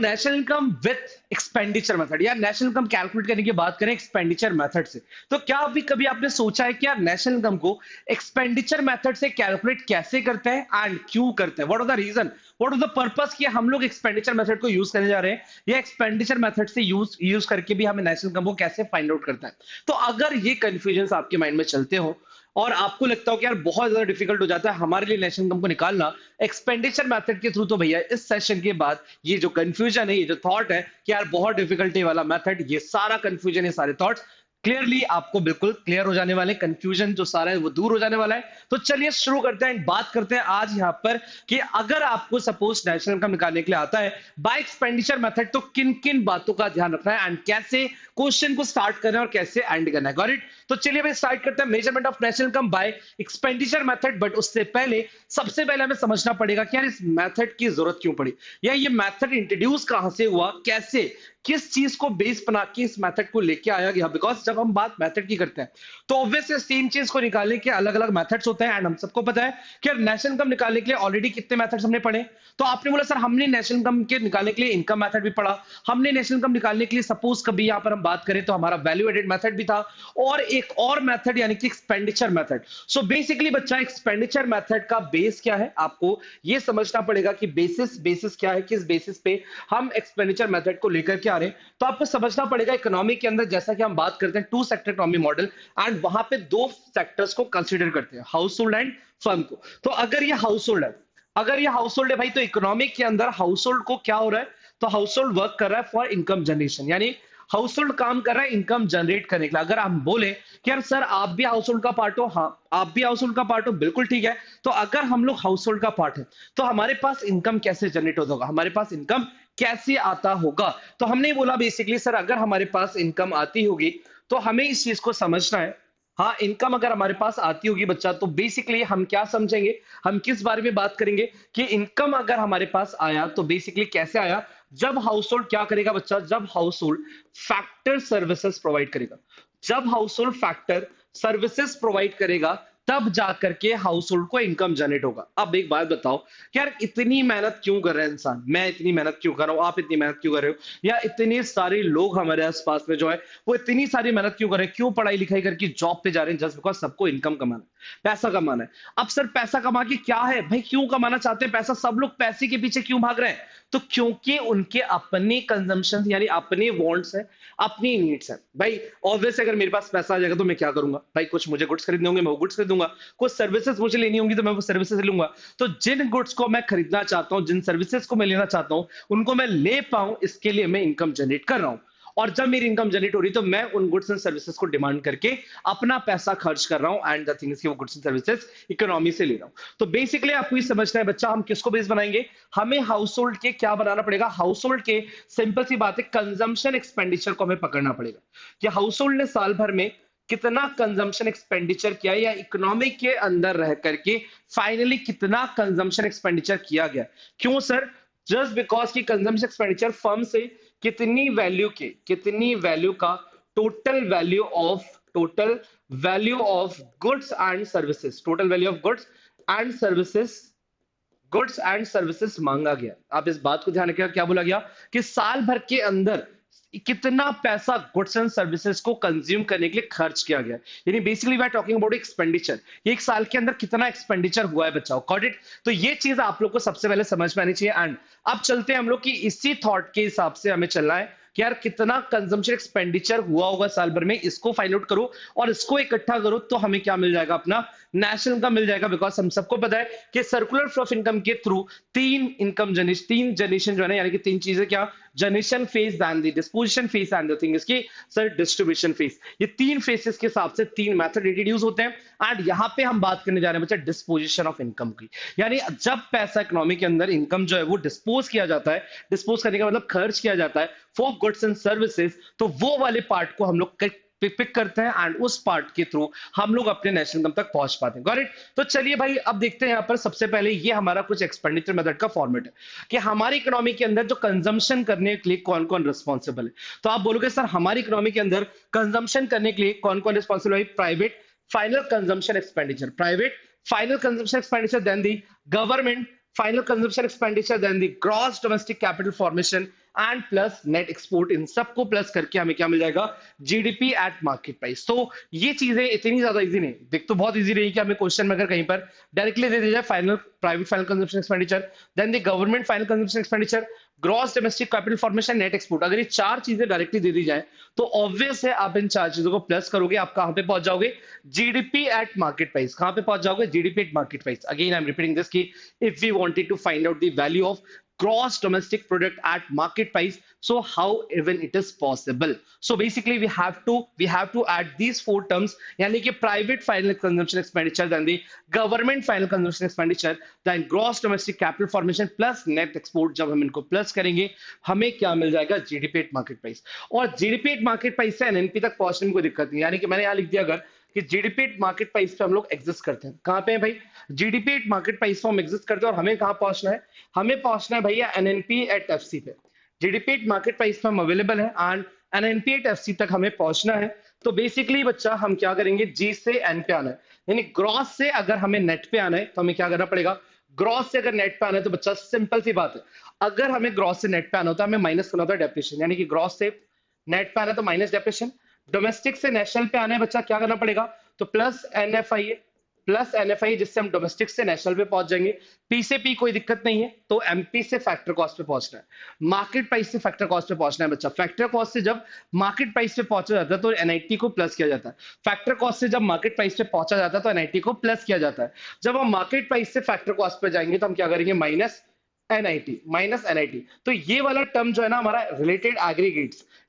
National income with expenditure method या national income calculate करने की बात करें एक्सपेंडिचर मेथड से, तो क्या अभी कभी आपने सोचा है कि यार नेशनल इनकम को एक्सपेंडिचर मेथड से कैलकुलेट कैसे करते हैं एंड क्यों करते हैं? What are the reason, what is the purpose कि हम लोग एक्सपेंडिचर मेथड को यूज करने जा रहे हैं, या एक्सपेंडिचर मेथड से यूज करके भी हमें नेशनल इनकम को कैसे फाइंड आउट करता है? तो अगर ये कंफ्यूजन आपके माइंड में चलते हो और आपको लगता हो कि यार बहुत ज्यादा डिफिकल्ट हो जाता है हमारे लिए नेशनल इनकम को निकालना एक्सपेंडिचर मेथड के थ्रू, तो भैया इस सेशन के बाद ये जो कंफ्यूजन है, ये जो थॉट है कि यार बहुत डिफिकल्टी वाला मेथड, ये सारा कंफ्यूजन, ये सारे थॉट्स क्लियरली आपको बिल्कुल क्लियर हो जाने वाले, कंफ्यूजन जो सारा है वो दूर हो जाने वाला है। तो चलिए शुरू करते हैं, बात करते हैं आज यहाँ पर कि अगर आपको सपोज नेशनल इनकम निकालने के लिए आता है बाय एक्सपेंडिचर मेथड, तो किन किन बातों का ध्यान रखना है एंड कैसे क्वेश्चन को स्टार्ट करना है और कैसे एंड करना है। Got it? तो चलिए भाई स्टार्ट करते हैं measurement of national income by expenditure method. But उससे पहले सबसे पहले हमें समझना पड़ेगा कि यार इस मेथड की जरूरत क्यों पड़ी, या ये मेथड इंट्रोड्यूस कहां से हुआ, कैसे, किस चीज को बेस बना के इस मेथड को लेके आया गया। बिकॉज जब हम बात मेथड की करते हैं तो ऑब्वियसली सेम चीज को निकालने के अलग अलग मेथड्स होते हैं एंड हम सबको पता है कि नेशनल इनकम निकालने के लिए ऑलरेडी कितने मेथड्स हमने पढ़े। तो आपने बोला सर हमने नेशनल इनकम के निकालने के लिए इनकम मेथड भी पढ़ा, हमने नेशनल इनकम निकालने के लिए सपोज कभी यहां पर हम बात करें तो हमारा वैल्यू एडेड मेथड भी था, और एक और मेथड यानी कि एक्सपेंडिचर मेथड। सो बेसिकली बच्चा एक्सपेंडिचर मेथड का बेस क्या है, आपको यह समझना पड़ेगा कि बेसिस क्या है, किस बेसिस पे हम एक्सपेंडिचर मेथड को लेकर के आ रहे हैं। तो आपको समझना पड़ेगा इकोनॉमी के अंदर जैसा कि हम बात करते हैं two sector economy model, and वहां पे दो सेक्टर्स को कंसीडर करते हैं, हाउस होल्ड एंड फर्म को। तो अगर ये हाउस होल्ड है, भाई, तो इकोनॉमिक के अंदर हाउस होल्ड को क्या हो रहा है, तो हाउस होल्ड वर्क कर रहा है फॉर इनकम जनरेशन, यानी हाउस होल्ड काम कर रहा है इनकम जनरेट करने के लिए। अगर हम बोले कि यार सर आप भी हाउस होल्ड का पार्ट हो, हाँ आप भी हाउस होल्ड का पार्ट हो, बिल्कुल ठीक है। तो अगर हम लोग हाउस होल्ड का पार्ट है तो हमारे पास इनकम कैसे जनरेट होगा, हमारे पास इनकम कैसे आता होगा? तो हमने बोला बेसिकली सर अगर हमारे पास इनकम आती होगी तो हमें इस चीज को समझना है। हाँ, इनकम अगर हमारे पास आती होगी बच्चा, तो बेसिकली हम क्या समझेंगे, हम किस बारे में बात करेंगे कि इनकम अगर हमारे पास आया तो बेसिकली कैसे आया, जब हाउस होल्ड क्या करेगा बच्चा, जब house hold factor services provide करेगा, जब house hold factor services provide करेगा तब जाकर के हाउस होल्ड को इनकम जनरेट होगा। अब एक बात बताओ कि यार इतनी मेहनत क्यों कर रहे हैं इंसान, मैं इतनी मेहनत क्यों कर रहा हूं, आप इतनी मेहनत क्यों कर रहे हो, या इतने सारे लोग हमारे आसपास में जो है वो इतनी सारी मेहनत क्यों कर रहे हैं, क्यों पढ़ाई लिखाई करके जॉब पे जा रहे हैं, जस्ट बिकॉज सबको इनकम कमाना है, पैसा कमाना है। अब सर पैसा कमा के क्या है भाई, क्यों कमाना चाहते हैं पैसा, सब लोग पैसे के पीछे क्यों भाग रहे हैं? तो क्योंकि उनके अपने कंजम्पशन यानी अपने वांट्स है, अपनी नीड्स है। भाई ऑब्वियस अगर मेरे पास पैसा आ जाएगा तो मैं क्या करूंगा भाई, कुछ मुझे गुड्स खरीदने होंगे मैं वो गुड्स खरीदूंगा, कुछ सर्विसेज मुझे लेनी होंगी तो मैं वो सर्विसेज लूंगा। तो जिन गुड्स को मैं खरीदना चाहता हूं, जिन सर्विसेज को मैं लेना चाहता हूं, उनको मैं ले पाऊं, इसके लिए मैं इनकम जनरेट कर रहा हूं। और जब मेरी इनकम जनरेट हो रही तो मैं उन गुड्स एंड सर्विसेज को डिमांड करके अपना पैसा खर्च कर रहा हूं, एंड द थिंग इज कि वो गुड्स एंड सर्विसेज इकोनॉमी से ले रहा हूं। तो बेसिकली आपको ये समझना है बच्चा, हम किसको बेस बनाएंगे, हमें हाउस होल्ड के क्या बनाना पड़ेगा, हाउस होल्ड के सिंपल सी बात है कंजम्पशन एक्सपेंडिचर को हमें पकड़ना पड़ेगा कि हाउस होल्ड ने साल भर में कितना कंजम्पशन एक्सपेंडिचर किया, या इकोनॉमिक के अंदर रह करके फाइनली कितना कंजम्पशन एक्सपेंडिचर किया गया। क्यों सर, जस्ट बिकॉज की कंजम्पशन एक्सपेंडिचर फर्म से कितनी वैल्यू का total value of goods and services, goods and services मांगा गया। आप इस बात को ध्यान रखिएगा, क्या बोला गया कि साल भर के अंदर कितना पैसा गुड्स एंड सर्विसेज को कंज्यूम करने के लिए खर्च किया गया, यानी basically we are talking about expenditure, ये एक साल के अंदर कितना एक्सपेंडिचर हुआ है बच्चाओं। Got it? तो ये चीज आप लोग को सबसे पहले समझ में आनी चाहिए। एंड अब चलते हैं हम लोग की इसी थॉट के हिसाब से हमें चलना है कि यार कितना कंजम्पशन एक्सपेंडिचर हुआ होगा साल भर में, इसको फाइंड आउट करो और इसको इकट्ठा करो तो हमें क्या मिल जाएगा, अपना नेशनल इनकम मिल जाएगा। बिकॉज हम सबको पता है कि सर्कुलर फ्लो ऑफ इनकम के थ्रू तीन जनरेशन जो है ना, यानी कि तीन चीजें, क्या, generation phase then the disposition phase and the thing is की सर डिस्ट्रीब्यूशन फेज, ये तीन फेजेस के हिसाब से तीन मेथड इंट्रोड्यूस होते हैं। एंड यहां पे हम बात करने जा रहे हैं बच्चा डिस्पोजिशन ऑफ इनकम की, यानी जब पैसा इकोनॉमी के अंदर इनकम जो है वो डिस्पोज किया जाता है, डिस्पोज करने का मतलब खर्च किया जाता है फॉर गुड्स एंड सर्विसेज, तो वो वाले पार्ट को हम लोग पिक करते हैं एंड उस पार्ट के थ्रू हम लोग अपने नेशनल इनकम तक पहुंच पाते हैं। Got it? तो चलिए भाई अब देखते हैं, यहां पर सबसे पहले ये हमारा कुछ एक्सपेंडिचर मेथड का फॉर्मेट है कि हमारी इकोनॉमी के अंदर जो कंजम्पशन करने के लिए कौन कौन रिस्पॉन्सिबल है। तो आप बोलोगे सर हमारी इकोनॉमी के अंदर कंजम्पशन करने के लिए कौन कौन रिस्पॉन्सिबल है, private final consumption expenditure, then the government final consumption expenditure, then the gross domestic capital formation, and plus net export, इन सबको प्लस करके हमें क्या मिल जाएगा, जीडीपी एट मार्केट प्राइस। तो ये चीजें इतनी ज्यादा इजी नहीं, देख तो बहुत इजी रही कि हमें क्वेश्चन में अगर कहीं पर डायरेक्टली दे दिया जाए final private final consumption expenditure, then the government final consumption expenditure, gross domestic capital formation, net export, अगर ये चार चीजें डायरेक्टली दे दी जाए तो ऑब्वियस है आप इन चार चीजों को प्लस करोगे, आप कहां पे पहुंच जाओगे, जीडीपी एट मार्केट प्राइस। कहां पे पहुंच जाओगे, GDP at market price. Again I am repeating this कि if we wanted to find out the value of gross domestic product at market price, so how even it is possible, so basically we have to add these four terms, yani ki private final consumption expenditure, then the government final consumption expenditure, then gross domestic capital formation plus net export। जब हम इनको plus करेंगे हमें क्या मिल जाएगा, GDP at market price. और GDP at market price से NNP तक पहुंचने में कोई दिक्कत नहीं, यानी कि मैंने यहां लिख दिया अगर कि जीडीपी एट मार्केट प्राइस पे हम लोग एग्जिस्ट करते हैं। कहां पे है भाई, जीडीपी एट मार्केट प्राइस पे हम एग्जिस्ट करते हैं। और हमें कहां पहुंचना है, हमें पहुंचना है भैया एनएनपी एट एफसी पे। जीडीपी एट मार्केट प्राइस पे हम अवेलेबल है एंड एनएनपी एट एफसी तक हमें पहुंचना है। तो बेसिकली बच्चा हम क्या करेंगे, जी से एन पे आना है, यानी ग्रॉस से अगर हमें नेट पे आना है तो हमें क्या करना पड़ेगा, ग्रॉस से अगर नेट पे आना है तो बच्चा सिंपल सी बात है, अगर हमें ग्रॉस से नेट पे आना होता है हमें माइनस करना होता है डेप्रिसिएशन, यानी कि ग्रॉस से नेट पे आना है तो माइनस डेप्रिसिएशन। डोमेस्टिक से नेशनल पे आना है बच्चा क्या करना पड़ेगा, तो प्लस एनएफआई, जिससे हम डोमेस्टिक से नेशनल पे पहुंच जाएंगे। पी से पी कोई दिक्कत नहीं है, तो एमपी से फैक्टर कॉस्ट पे पहुंचना है, मार्केट प्राइस से फैक्टर कॉस्ट पे पहुंचना है बच्चा। फैक्टर कॉस्ट से जब मार्केट प्राइस पे पहुंचा जाता है तो एनआईटी को प्लस किया जाता है, फैक्टर कॉस्ट से जब मार्केट प्राइस पे पहुंचा जाता है तो एनआईटी को प्लस किया जाता है। जब हम मार्केट प्राइस से फैक्टर कॉस्ट पे जाएंगे तो हम क्या करेंगे, माइनस एनआईटी। तो ये वाला टर्म जो है ना हमारा रिलेटेड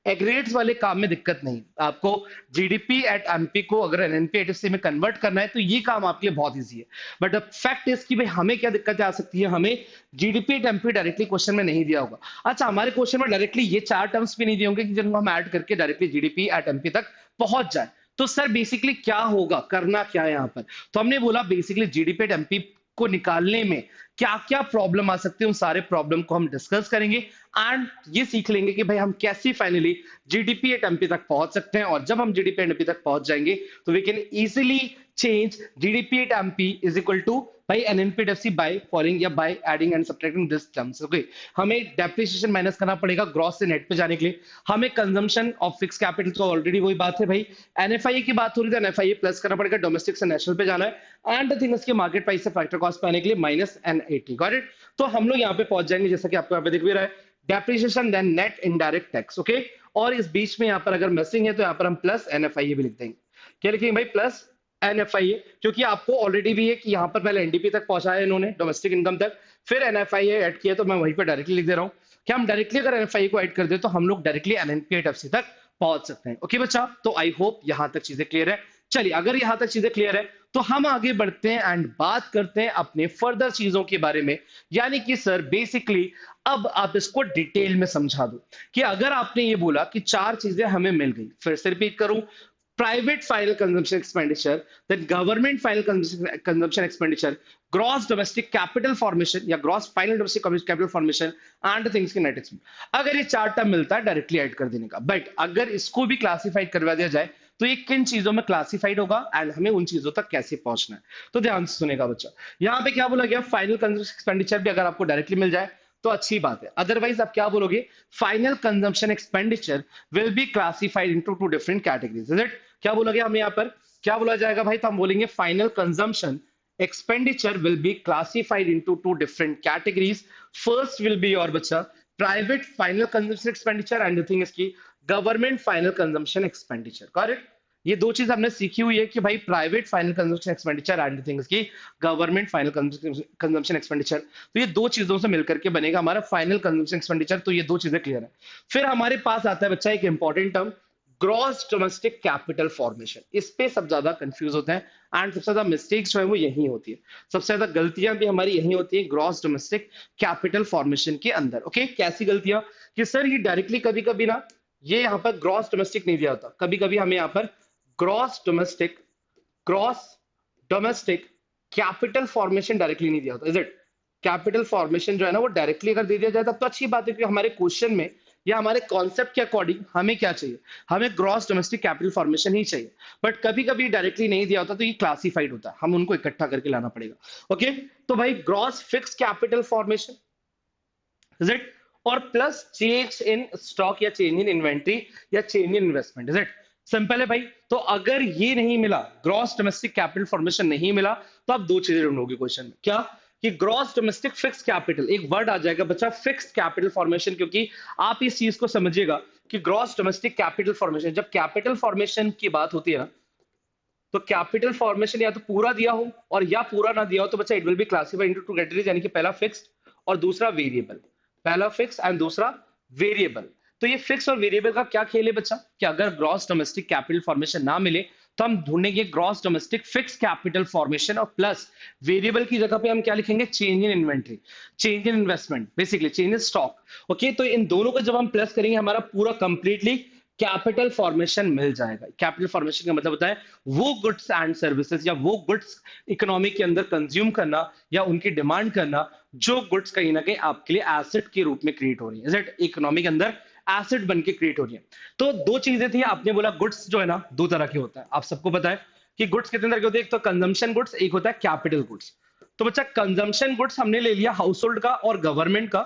एग्रीगेट्स वाले काम में दिक्कत नहीं, आपको जीडीपी एट एमपी को अगर एनएनपी एट एफसी में कन्वर्ट करना है तो ये काम आपके लिए बहुत इजी है। बट द फैक्ट इज कि भाई हमें क्या दिक्कतें आ सकती है, हमें GDP at MP directly question में नहीं दिया होगा। अच्छा, हमारे क्वेश्चन में डायरेक्टली ये चार टर्म्स भी नहीं दिए होंगे कि जिनको हम ऐड करके डायरेक्टली जीडीपी एट एमपी तक पहुंच जाए। तो सर बेसिकली क्या होगा, करना क्या है यहाँ पर, तो हमने बोला बेसिकली जीडीपी एट एमपी को निकालने में क्या क्या प्रॉब्लम आ सकते हैं, उन सारे प्रॉब्लम को हम डिस्कस करेंगे एंड ये सीख लेंगे कि भाई हम कैसे फाइनली जीडीपी एट एमपी तक पहुंच सकते हैं। और जब हम जीडीपी एट एमपी तक पहुंच जाएंगे तो we can easily change GDP at MP is equal to भाई NNP at FC by following या by adding and subtracting this terms. Okay, हमें डेप्रिसिएशन माइनस करना पड़ेगा ग्रॉस से नेट पे जाने के लिए, हमें कंजम्पशन ऑफ फिक्स कैपिटल, तो ऑलरेडी वही बात है भाई, एनएफआई की बात हो रही है, एनएफआई प्लस करना पड़ेगा, डोमेस्टिक से नेशनल पे जाना है एंड द थिंग इसके मार्केट प्राइस से फैक्टर कॉस्ट पे आने के लिए माइनस एन80। Got it. तो हम लोग यहाँ पे पहुंच जाएंगे जैसा कि आपको यहाँ पे दिख भी रहा है, depreciation then net indirect tax. Okay, और इस बीच में यहाँ पर अगर मिसिंग है तो यहाँ पर हम प्लस एनएफआई भी लिख देंगे। क्या लिखेंगे भाई, प्लस एनएफआई, क्योंकि आपको ऑलरेडी भी है कि यहाँ पर पहले एनडीपी तक पहुंचाया इन्होंने, डोमेस्टिक इनकम तक, फिर एनएफआई ऐड किया, तो मैं वहीं पर डायरेक्टली लिख दे रहा हूँ कि हम डायरेक्टली अगर एनएफआई को ऐड कर दे तो हम लोग डायरेक्टली एनएनपी एट एफसी तक पहुंच सकते हैं। ओके बच्चा, तो आई होप यहां तक चीजें क्लियर है। चलिए, अगर यहां तक चीजें क्लियर है तो हम आगे बढ़ते हैं एंड बात करते हैं अपने फर्दर चीजों के बारे में। यानी कि सर बेसिकली अब आप इसको डिटेल में समझा दो कि अगर आपने ये बोला कि चार चीजें हमें मिल गई, फिर से रिपीट करूं, private final consumption expenditure, then government final consumption expenditure, gross domestic capital formation या gross final domestic capital formation and the things की net export। अगर ये चार टर्म मिलता है डायरेक्टली ऐड कर देने का, बट अगर इसको भी क्लासिफाइड करवा दिया जाए तो ये किन चीजों में क्लासिफाइड होगा एंड हमें उन चीजों तक कैसे पहुंचना है। तो ध्यान से सुनेगा बच्चा, यहाँ पे क्या बोला गया, फाइनल कंजम्पशन एक्सपेंडिचर भी अगर आपको डायरेक्टली मिल जाए तो अच्छी बात है, अदरवाइज आप क्या बोलोगे, final consumption expenditure will be classified into two different categories. Is it, क्या बोला गया हमें यहाँ पर, क्या बोला जाएगा भाई, तो हम बोलेंगे final consumption expenditure will be classified into two different categories. First will be your बच्चा private final consumption expenditure and the thing is कि government final consumption expenditure। Correct, ये दो चीज हमने सीखी हुई है कि भाई private final consumption expenditure and things की गवर्नमेंट फाइनल कंजम्पशन एक्सपेंडिचर, तो ये दो चीजों से मिलकर के बनेगा हमारा फाइनल कंजम्पशन एक्सपेंडिचर। तो ये दो चीजें क्लियर है। फिर हमारे पास आता है बच्चा एक important term, gross domestic capital formation. इस पे सब ज्यादा कंफ्यूज होते हैं एंड सबसे ज्यादा मिस्टेक्स जो है वो यही होती है, सबसे ज्यादा गलतियां भी हमारी यही होती है ग्रॉस डोमेस्टिक कैपिटल फॉर्मेशन के अंदर। ओके, कैसी गलतियां कि सर ये डायरेक्टली कभी कभी ना ये यहाँ पर ग्रॉस डोमेस्टिक नहीं दिया होता, कभी कभी हमें यहाँ पर gross domestic capital formation directly नहीं दिया होता। इज इट, कैपिटल फॉर्मेशन जो है ना वो डायरेक्टली अगर दे दिया जाए तब तो अच्छी बात है कि हमारे क्वेश्चन में या हमारे कॉन्सेप्ट के अकॉर्डिंग हमें क्या चाहिए, हमें ग्रॉस डोमेस्टिक कैपिटल फॉर्मेशन ही चाहिए। बट कभी कभी डायरेक्टली नहीं दिया होता तो ये क्लासिफाइड होता है, हम उनको इकट्ठा करके लाना पड़ेगा। ओके, तो भाई gross fix capital formation, is it, और प्लस चेंज इन स्टॉक या चेंज इन इन्वेंट्री या change in investment. Is it simple है भाई। तो अगर ये नहीं मिला, ग्रॉस डोमेस्टिक कैपिटल फॉर्मेशन नहीं मिला, तो आप दो चीजें ढूंढोगे क्वेश्चन में। क्या? कि ग्रॉस डोमेस्टिक फिक्स कैपिटल, एक वर्ड आ जाएगा बच्चा फिक्स कैपिटल फॉर्मेशन, क्योंकि आप इस चीज को समझिएगा कि ग्रॉस डोमेस्टिक कैपिटल फॉर्मेशन, जब कैपिटल फॉर्मेशन की बात होती है ना, तो कैपिटल फॉर्मेशन या तो पूरा दिया हो और या पूरा ना दिया हो, तो बच्चा it will be classified into two categories, यानी कि पहला फिक्स्ड और दूसरा वेरिएबल। पहला फिक्स एंड दूसरा वेरिएबल। तो ये फिक्स और वेरिएबल का क्या खेल है बच्चा, कि अगर ग्रॉस डोमेस्टिक कैपिटल फॉर्मेशन ना मिले तो हम ढूंढेंगे gross domestic fix capital formation, और प्लस वेरिएबल की जगह पे हम क्या लिखेंगे, change in inventory, change in investment, basically change in stock. Okay, तो इन दोनों को जब हम प्लस करेंगे हमारा पूरा कंप्लीटली कैपिटल फॉर्मेशन मिल जाएगा। कैपिटल फॉर्मेशन का मतलब होता है वो गुड्स एंड सर्विसेज या वो गुड्स इकोनॉमी के अंदर कंज्यूम करना या उनकी डिमांड करना, जो गुड्स कहीं ना कहीं आपके लिए एसेट के रूप में क्रिएट हो रही है। इज इट इकोनॉमी के अंदर एसेट बन के क्रिएट हो रही है। तो दो चीजें थी, आपने बोला गुड्स जो है ना दो तरह के होता है, आप सबको पता है कि गुड्स कितने तरह के होते हैं, एक तो कंजम्पशन गुड्स, एक होता है कैपिटल गुड्स। तो बच्चा कंजम्पशन गुड्स हमने ले लिया हाउस होल्ड का और गवर्नमेंट का,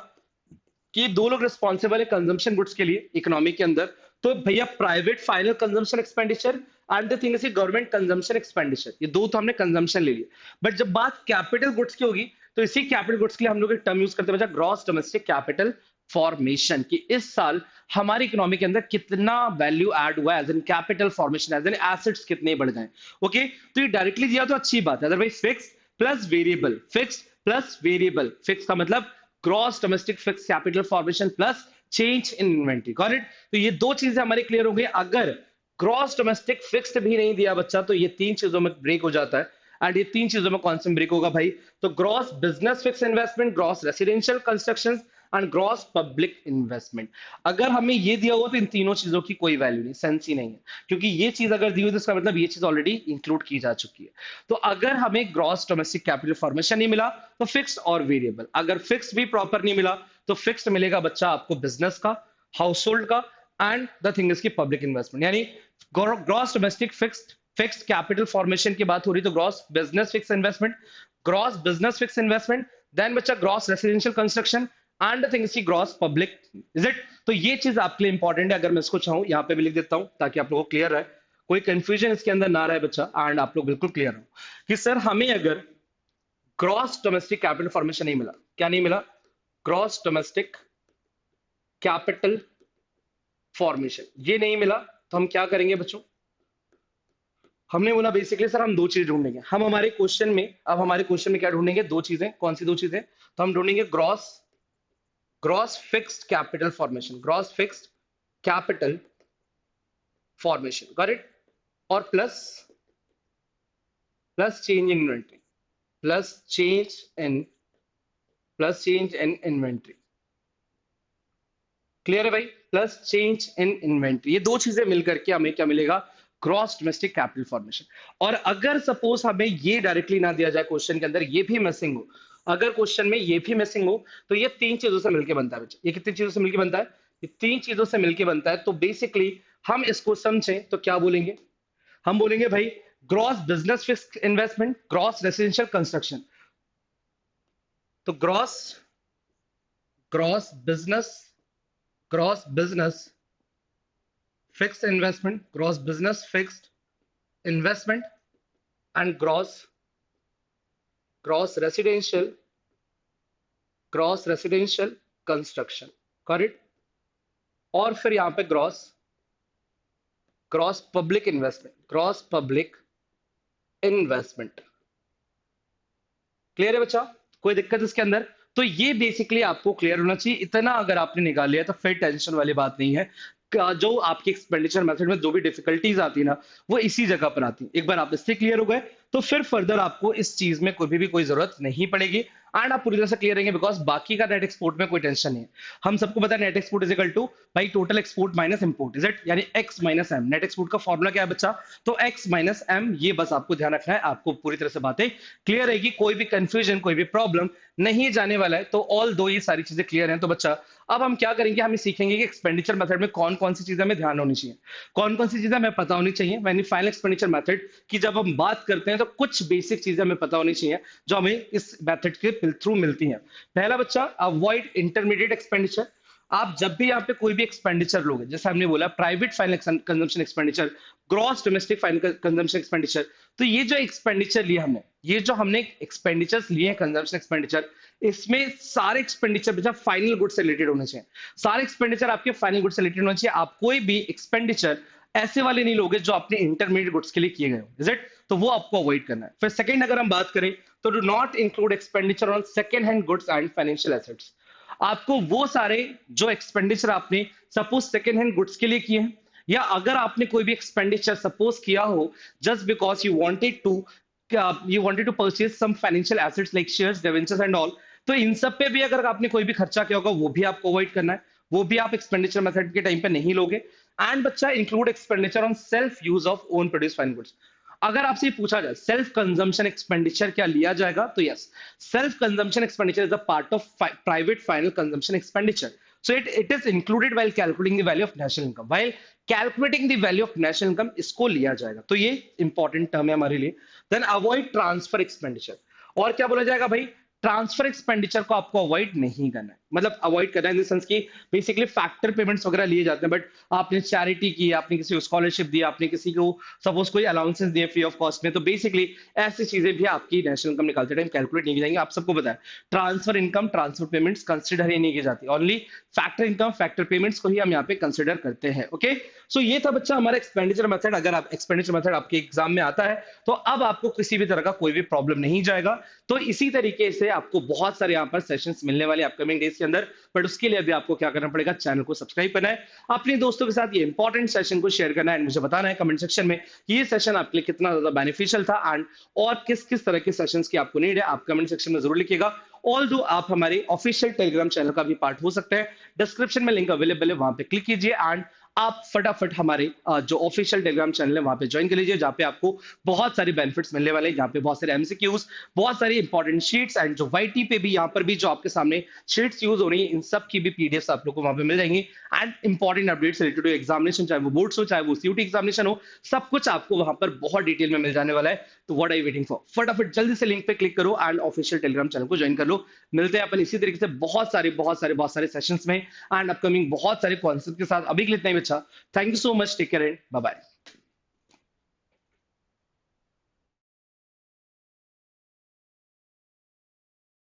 कि दो लोग रिस्पॉन्सिबल है कंजम्पशन गुड्स के लिए इकोनॉमी के अंदर। तो भैया private final consumption expenditure and the thing is government consumption expenditure, ये दो तो हमने कंजम्पशन ले लिया। बट जब बात कैपिटल गुड्स की होगी तो इसी कैपिटल गुड्स के लिए हम लोग एक टर्म यूज करते हैं ग्रॉस डोमेस्टिक कैपिटल फॉर्मेशन, कि इस साल हमारी इकोनॉमी के अंदर कितना वैल्यू ऐड हुआ as an capital formation, as an assets कितने बढ़ गए। ओके, तो ये डायरेक्टली दिया तो अच्छी बात है, otherwise fix plus variable, fix plus variable, fix का मतलब gross domestic fix capital formation plus change in inventory. Got it? तो ये दो चीजें हमारी क्लियर हो गई। अगर ग्रॉस डोमेस्टिक फिक्स्ड भी नहीं दिया बच्चा, तो ये तीन चीजों में ब्रेक हो जाता है। एंड ये तीन चीजों में कौन सा ब्रेक होगा भाई, तो gross business fix investment, gross residential construction and gross public investment. अगर हमें ये दिया हुआ तो इन तीनों चीजों की कोई वैल्यू नहीं, सेंस ही नहीं है, क्योंकि ये चीज अगर दी हुई तो इसका मतलब ये चीज ऑलरेडी इंक्लूड की जा चुकी है। तो अगर हमें ग्रॉस डोमेस्टिक कैपिटल फॉर्मेशन नहीं मिला तो फिक्स्ड और वेरिएबल, अगर फिक्स भी प्रॉपर नहीं मिला तो फिक्स्ड मिलेगा बच्चा आपको बिजनेस का, हाउस होल्ड का एंड द थिंग इज की पब्लिक इन्वेस्टमेंट। यानी gross domestic fixed capital formation की बात हो रही तो gross business fix investment, gross business fix investment, then बच्चा gross residential construction and the thing is की ग्रॉस पब्लिक। Is it? तो ये चीज आपके लिए इंपॉर्टेंट है। अगर मैं इसको चाहूं यहां पे भी लिख देता हूं ताकि आप लोगों को क्लियर रहे, कोई कंफ्यूजन इसके अंदर ना रहे बच्चा, एंड आप लोग बिल्कुल क्लियर हो कि सर हमें अगर ग्रॉस डोमेस्टिक कैपिटल फॉर्मेशन नहीं मिला, क्या नहीं मिला, ग्रॉस डोमेस्टिक कैपिटल फॉर्मेशन ये नहीं मिला, तो हम क्या करेंगे बच्चों, हमने बोला बेसिकली सर हम दो चीज ढूंढेंगे। हम हमारे क्वेश्चन में, अब हमारे क्वेश्चन में क्या ढूंढेंगे, दो चीजें। कौन सी दो चीजें? तो हम ढूंढेंगे gross fixed capital formation, gross fixed capital formation, got it, और plus change in inventory, plus change in inventory. Clear है भाई? प्लस चेंज इन इन्वेंट्री, ये दो चीजें मिलकर के हमें क्या मिलेगा, ग्रॉस डोमेस्टिक कैपिटल फॉर्मेशन। और अगर सपोज हमें ये डायरेक्टली ना दिया जाए क्वेश्चन के अंदर, ये भी मिसिंग हो, अगर क्वेश्चन में ये भी मिसिंग हो, तो ये तीन चीजों से मिलकर बनता है बच्चा। ये कितनी चीजों से मिलकर बनता है? ये तीन चीजों से मिलकर बनता है। तो बेसिकली हम इसको समझें तो क्या बोलेंगे, हम बोलेंगे भाई gross business fixed investment, gross residential construction. तो gross business fixed investment, gross business fixed investment and gross residential construction, correct. और फिर यहां पे ग्रॉस पब्लिक इन्वेस्टमेंट, क्लियर है बच्चा? कोई दिक्कत इसके अंदर? तो ये बेसिकली आपको क्लियर होना चाहिए। इतना अगर आपने निकाल लिया तो फिर टेंशन वाली बात नहीं है। जो आपकी एक्सपेंडिचर मेथड में जो भी डिफिकल्टीज आती है ना, वो इसी जगह पर आती है। एक बार आप इससे क्लियर हो गए तो फिर फर्दर आपको इस चीज में कोई जरूरत नहीं पड़ेगी, एंड आप पूरी तरह से क्लियर रहेंगे, बिकॉज बाकी का नेट एक्सपोर्ट में कोई टेंशन नहीं है। हम सबको पता है net export is equal to भाई total export minus import, is it, यानी X minus M. Net export का फॉर्मूला क्या है बच्चा, तो एक्स माइनस एम। ये बस आपको ध्यान रखना है, आपको पूरी तरह से बातें क्लियर रहेगी, कोई भी कंफ्यूजन कोई भी प्रॉब्लम नहीं जाने वाला है। तो ऑल दो ये सारी चीजें क्लियर हैं। तो बच्चा अब हम क्या करेंगे, हम सीखेंगे कि एक्सपेंडिचर मेथड में कौन कौन सी चीजें हमें ध्यान होनी चाहिए, कौन कौन सी चीजें हमें पता होनी चाहिए। यानी फाइनल एक्सपेंडिचर मेथड की जब हम बात करते हैं तो कुछ बेसिक चीजें हमें पता होनी चाहिए जो हमें इस मेथड के थ्रू मिलती हैं। पहला बच्चा, अवॉइड इंटरमीडिएट एक्सपेंडिचर। आप जब भी यहाँ पे कोई भी एक्सपेंडिचर लोगे, जैसे हमने बोला private final consumption expenditure, gross domestic final consumption expenditure, तो ये जो एक्सपेंडिचर लिया हमने, ये जो हमने एक्सपेंडिचर्स लिए हैं कंजम्पशन एक्सपेंडिचर, इसमें सारे एक्सपेंडिचर बेटा फाइनल गुड से रिलेटेड होने चाहिए। सारे एक्सपेंडिचर आपके फाइनल गुड से रिलेटेड होने चाहिए। आप कोई भी एक्सपेंडिचर ऐसे वाले नहीं लोगे जो आपने इंटरमीडिएट गुड्स के लिए किए गए हो, इज इट? तो वो आपको अवॉइड करना है। फिर सेकंड अगर हम बात करें तो do not include expenditure on second hand goods and financial assets. आपको वो सारे जो एक्सपेंडिचर आपने सपोज सेकंड हैंड गुड्स के लिए किए हैं, या अगर आपने कोई भी एक्सपेंडिचर सपोज किया हो just because you wanted to purchase some financial assets like shares, debentures and all, तो इन सब पे भी अगर आपने कोई भी खर्चा किया होगा वो भी आपको अवॉइड करना है। वो भी आप एक्सपेंडिचर मेथड के टाइम पे नहीं लोगे। एंड बच्चा include expenditure on self use of own produce fine goods. अगर आपसे पूछा जाए सेल्फ कंजम्पशन एक्सपेंडिचर क्या लिया जाएगा, तो yes, self consumption expenditure is a part of private final consumption expenditure, so it is included while calculating the value of national income, while calculating the value of national income इसको लिया जाएगा। तो ये important term है हमारे लिए। Then avoid transfer expenditure. और क्या बोला जाएगा भाई, ट्रांसफर एक्सपेंडिचर को आपको अवॉइड नहीं करना है, मतलब अवॉइड करना है इन द सेंस कि बेसिकली फैक्टर पेमेंट्स वगैरह लिए जाते हैं, बट आपने चैरिटी की, आपने किसी को स्कॉलरशिप दी, आपने किसी को सपोज कोई अलाउंसेस दिए फ्री ऑफ कॉस्ट में, तो बेसिकली ऐसी चीजें भी आपकी नेशनल इनकम निकालते टाइम कैलकुलेट नहीं की जाएंगी। आप सबको पता है transfer income, transfer payments consider ही नहीं की जाती, only factor income, factor payments को ही हम यहाँ पे कंसिडर करते हैं। ओके, सो ये था बच्चा हमारा एक्सपेंडिचर मेथड। अगर आप एक्सपेंडिचर मेथड आपके एग्जाम में आता है तो अब आपको किसी भी तरह का कोई भी प्रॉब्लम नहीं जाएगा। तो इसी तरीके से आपको बहुत सारे यहाँ पर सेशंस मिलने वाले अपकमिंग डेज के अंदर, बट उसके लिए अभी आपको क्या करना पड़ेगा, चैनल को सब्सक्राइब करना है, अपने दोस्तों के साथ ये इंपॉर्टेंट सेशन को शेयर करना है, मुझे बताना है कमेंट सेक्शन में ये सेशन आपके लिए कितना ज्यादा बेनिफिशियल था एंड और किस किस तरह के सेशंस की आपको नीड है, आप कमेंट सेक्शन में जरूर लिखिएगा। ऑल्दो आप हमारे ऑफिशियल टेलीग्राम चैनल का भी पार्ट हो सकते हैं, डिस्क्रिप्शन में लिंक अवेलेबल है, वहां पे क्लिक कीजिए एंड आप फटाफट हमारे जो ऑफिशियल टेलीग्राम चैनल है वहां पे ज्वाइन कर लीजिए, जहां पे आपको बहुत सारे बेनिफिट्स मिलने वाले हैं, जहां पे बहुत सारे एमसीक्यूज, बहुत सारी इंपॉर्टेंट शीट्स एंड जो वाईटी पे भी यहाँ पर भी जो आपके सामने शीट्स यूज हो रही है, इन सब की भी पीडीएफ आप लोग को वहां पे मिल जाएंगी and important updates related to examination, चाहे वो बोर्ड्स हो, चाहे वो सीयूटी एग्जामिनेशन हो, सब कुछ आपको वहां पर बहुत डिटेल में मिल जाने वाला है। तो what are you waiting for, फटाफट जल्दी से लिंक पे क्लिक करो एंड ऑफिशियल टेलीग्राम चैनल को ज्वाइन कर लो। मिलते हैं अपन इसी तरीके से बहुत सारे सेशंस में एंड अपकमिंग बहुत सारे कॉन्सेप्ट के साथ। अभी के लिए इतना ही बच्चा, thank you so much, take care and bye bye।